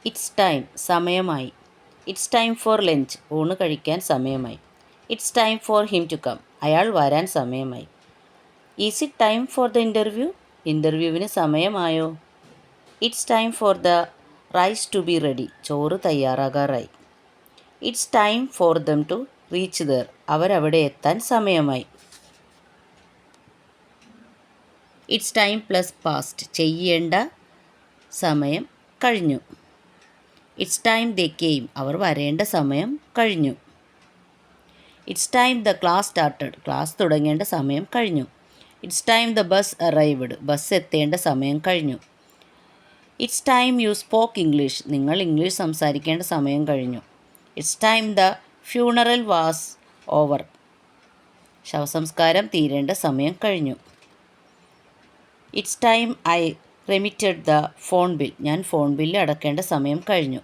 It's time സമയമായി. It's time for lunch ഊണ് കഴിക്കാൻ സമയമായി. It's time for him to come അയാൾ വരാൻ സമയമായി. Is it time for the interview ഇൻ്റർവ്യൂവിന് സമയമായോ? It's time for the rice to be ready ചോറ് തയ്യാറാകാറായി. It's time for them to reach there അവരവിടെ എത്താൻ സമയമായി. ഇറ്റ്സ് ടൈം പ്ലസ് പാസ്റ്റ് ചെയ്യേണ്ട സമയം കഴിഞ്ഞു. ഇറ്റ്സ് ടൈം ദേ കെയിം അവർ വരേണ്ട സമയം കഴിഞ്ഞു. It's time the class started class തുടങ്ങേണ്ട സമയം കഴിഞ്ഞു. It's time the bus arrived bus എത്തേണ്ട സമയം കഴിഞ്ഞു. It's time you spoke English നിങ്ങൾ ഇംഗ്ലീഷ് സംസാരിക്കേണ്ട സമയം കഴിഞ്ഞു. It's time the funeral was over ശവസംസ്കാരം തീരേണ്ട സമയം കഴിഞ്ഞു. It's time I remitted the phone bill ഞാൻ ഫോൺ ബില്ല് അടക്കേണ്ട സമയം കഴിഞ്ഞു.